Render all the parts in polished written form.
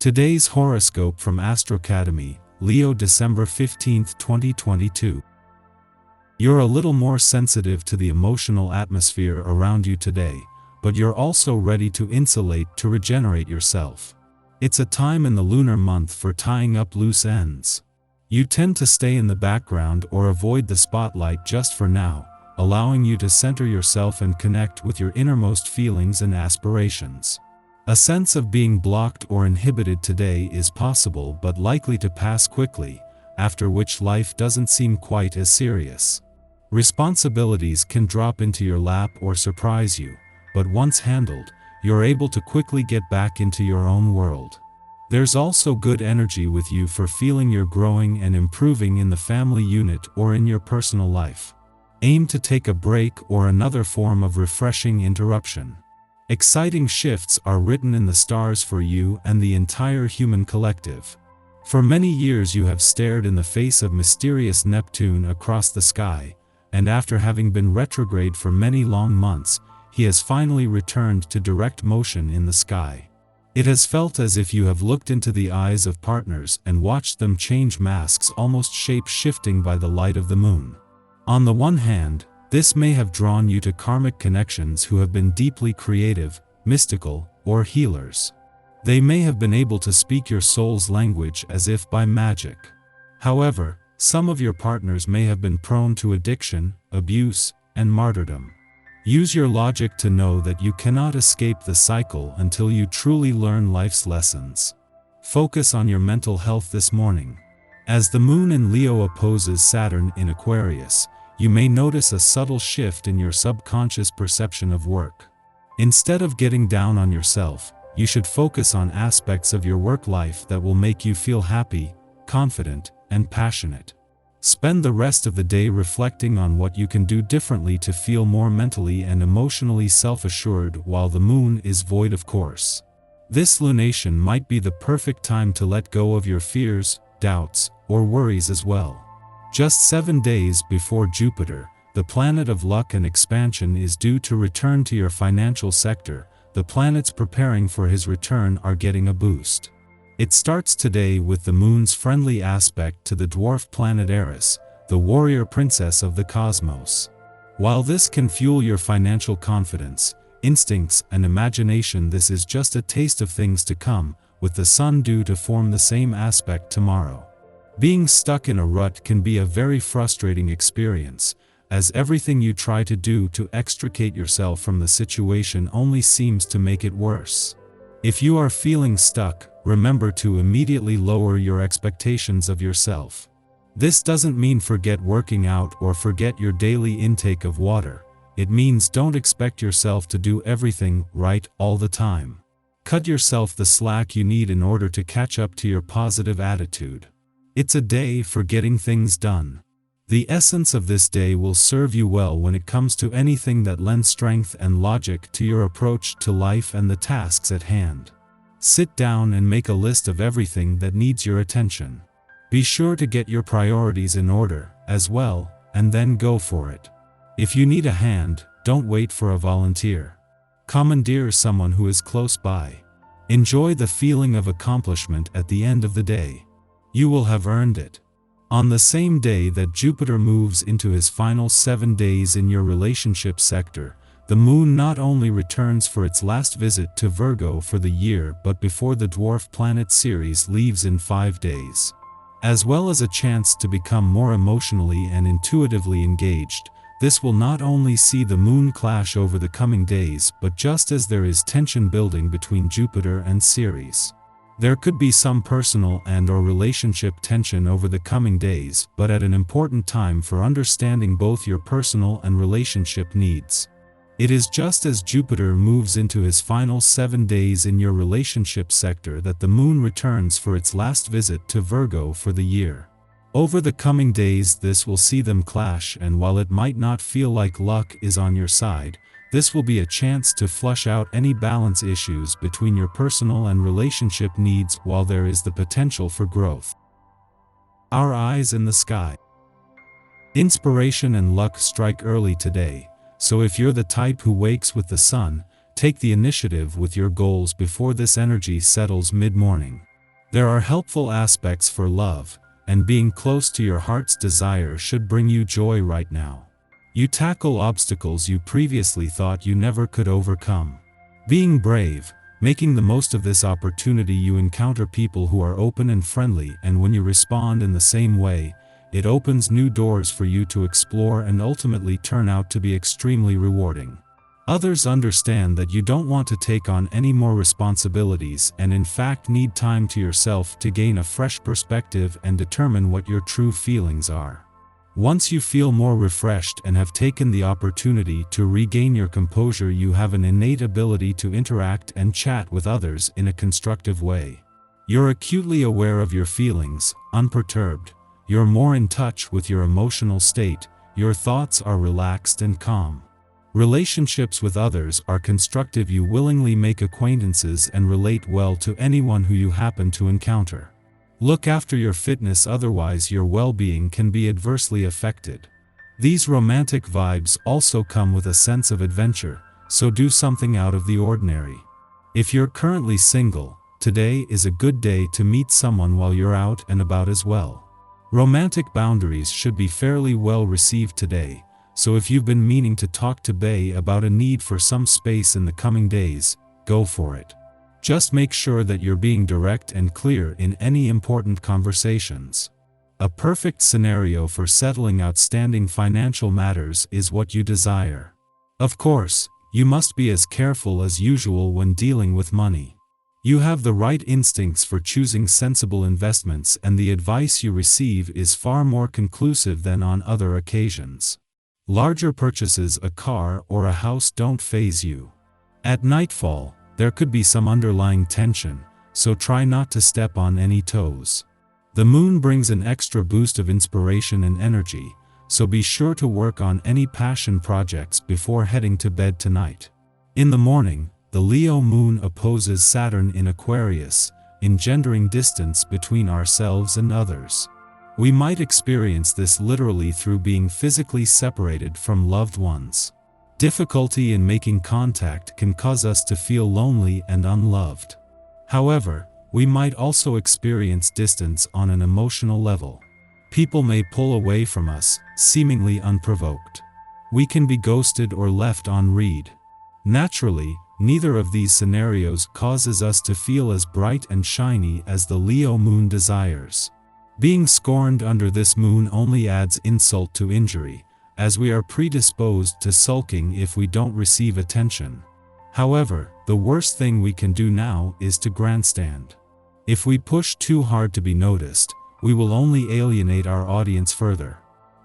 Today's horoscope from Astrocademy, Leo December 15, 2022. You're a little more sensitive to the emotional atmosphere around you today, but you're also ready to insulate to regenerate yourself. It's a time in the lunar month for tying up loose ends. You tend to stay in the background or avoid the spotlight just for now, allowing you to center yourself and connect with your innermost feelings and aspirations. A sense of being blocked or inhibited today is possible but likely to pass quickly, after which life doesn't seem quite as serious. Responsibilities can drop into your lap or surprise you, but once handled, you're able to quickly get back into your own world. There's also good energy with you for feeling you're growing and improving in the family unit or in your personal life. Aim to take a break or another form of refreshing interruption. Exciting shifts are written in the stars for you and the entire human collective. For many years you have stared in the face of mysterious Neptune across the sky, and after having been retrograde for many long months, he has finally returned to direct motion in the sky. It has felt as if you have looked into the eyes of partners and watched them change masks, almost shape-shifting by the light of the moon. On the one hand, this may have drawn you to karmic connections who have been deeply creative, mystical, or healers. They may have been able to speak your soul's language as if by magic. However, some of your partners may have been prone to addiction, abuse, and martyrdom. Use your logic to know that you cannot escape the cycle until you truly learn life's lessons. Focus on your mental health this morning. As the moon in Leo opposes Saturn in Aquarius, you may notice a subtle shift in your subconscious perception of work. Instead of getting down on yourself, you should focus on aspects of your work life that will make you feel happy, confident, and passionate. Spend the rest of the day reflecting on what you can do differently to feel more mentally and emotionally self-assured while the moon is void, of course. This lunation might be the perfect time to let go of your fears, doubts, or worries as well. Just 7 days before Jupiter, the planet of luck and expansion, is due to return to your financial sector, the planets preparing for his return are getting a boost. It starts today with the moon's friendly aspect to the dwarf planet Eris, the warrior princess of the cosmos. While this can fuel your financial confidence, instincts, and imagination, this is just a taste of things to come, with the sun due to form the same aspect tomorrow. Being stuck in a rut can be a very frustrating experience, as everything you try to do to extricate yourself from the situation only seems to make it worse. If you are feeling stuck, remember to immediately lower your expectations of yourself. This doesn't mean forget working out or forget your daily intake of water. It means don't expect yourself to do everything right all the time. Cut yourself the slack you need in order to catch up to your positive attitude. It's a day for getting things done. The essence of this day will serve you well when it comes to anything that lends strength and logic to your approach to life and the tasks at hand. Sit down and make a list of everything that needs your attention. Be sure to get your priorities in order, as well, and then go for it. If you need a hand, don't wait for a volunteer. Commandeer someone who is close by. Enjoy the feeling of accomplishment at the end of the day. You will have earned it. On the same day that Jupiter moves into his final 7 days in your relationship sector, the moon not only returns for its last visit to Virgo for the year but before the dwarf planet Ceres leaves in 5 days. As well as a chance to become more emotionally and intuitively engaged, this will not only see the moon clash over the coming days, but just as there is tension building between Jupiter and Ceres. There could be some personal and/or relationship tension over the coming days, but at an important time for understanding both your personal and relationship needs. It is just as Jupiter moves into his final 7 days in your relationship sector that the moon returns for its last visit to Virgo for the year. Over the coming days this will see them clash, and while it might not feel like luck is on your side, this will be a chance to flush out any balance issues between your personal and relationship needs while there is the potential for growth. Our eyes in the sky. Inspiration and luck strike early today, so if you're the type who wakes with the sun, take the initiative with your goals before this energy settles mid-morning. There are helpful aspects for love, and being close to your heart's desire should bring you joy right now. You tackle obstacles you previously thought you never could overcome. Being brave, making the most of this opportunity, you encounter people who are open and friendly, and when you respond in the same way, it opens new doors for you to explore and ultimately turn out to be extremely rewarding. Others understand that you don't want to take on any more responsibilities and in fact need time to yourself to gain a fresh perspective and determine what your true feelings are. Once you feel more refreshed and have taken the opportunity to regain your composure, you have an innate ability to interact and chat with others in a constructive way. You're acutely aware of your feelings, unperturbed. You're more in touch with your emotional state. Your thoughts are relaxed and calm. Relationships with others are constructive. You willingly make acquaintances and relate well to anyone who you happen to encounter. Look after your fitness, otherwise your well-being can be adversely affected. These romantic vibes also come with a sense of adventure, so do something out of the ordinary. If you're currently single, today is a good day to meet someone while you're out and about as well. Romantic boundaries should be fairly well received today, so if you've been meaning to talk to Bae about a need for some space in the coming days, go for it. Just make sure that you're being direct and clear in any important conversations. A perfect scenario for settling outstanding financial matters is what you desire. Of course, you must be as careful as usual when dealing with money. You have the right instincts for choosing sensible investments, and the advice you receive is far more conclusive than on other occasions. Larger purchases, a car or a house, don't faze you. At nightfall, there could be some underlying tension, so try not to step on any toes. The moon brings an extra boost of inspiration and energy, so be sure to work on any passion projects before heading to bed tonight. In the morning, the Leo moon opposes Saturn in Aquarius, engendering distance between ourselves and others. We might experience this literally through being physically separated from loved ones. Difficulty in making contact can cause us to feel lonely and unloved. However, we might also experience distance on an emotional level. People may pull away from us, seemingly unprovoked. We can be ghosted or left on read. Naturally, neither of these scenarios causes us to feel as bright and shiny as the Leo moon desires. Being scorned under this moon only adds insult to injury, as we are predisposed to sulking if we don't receive attention. However, the worst thing we can do now is to grandstand. If we push too hard to be noticed, we will only alienate our audience further.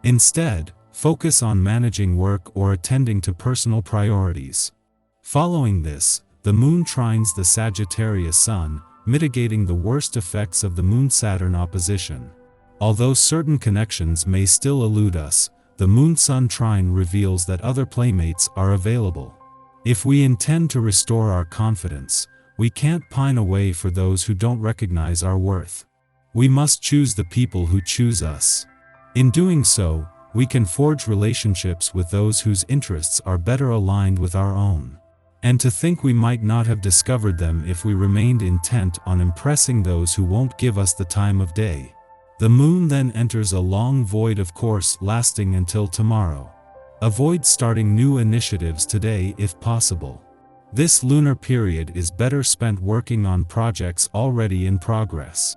Instead, focus on managing work or attending to personal priorities. Following this, the moon trines the Sagittarius sun, mitigating the worst effects of the Moon-Saturn opposition. Although certain connections may still elude us, the Moon-Sun trine reveals that other playmates are available. If we intend to restore our confidence, we can't pine away for those who don't recognize our worth. We must choose the people who choose us. In doing so, we can forge relationships with those whose interests are better aligned with our own. And to think we might not have discovered them if we remained intent on impressing those who won't give us the time of day. The moon then enters a long void, of course, lasting until tomorrow. Avoid starting new initiatives today if possible. This lunar period is better spent working on projects already in progress.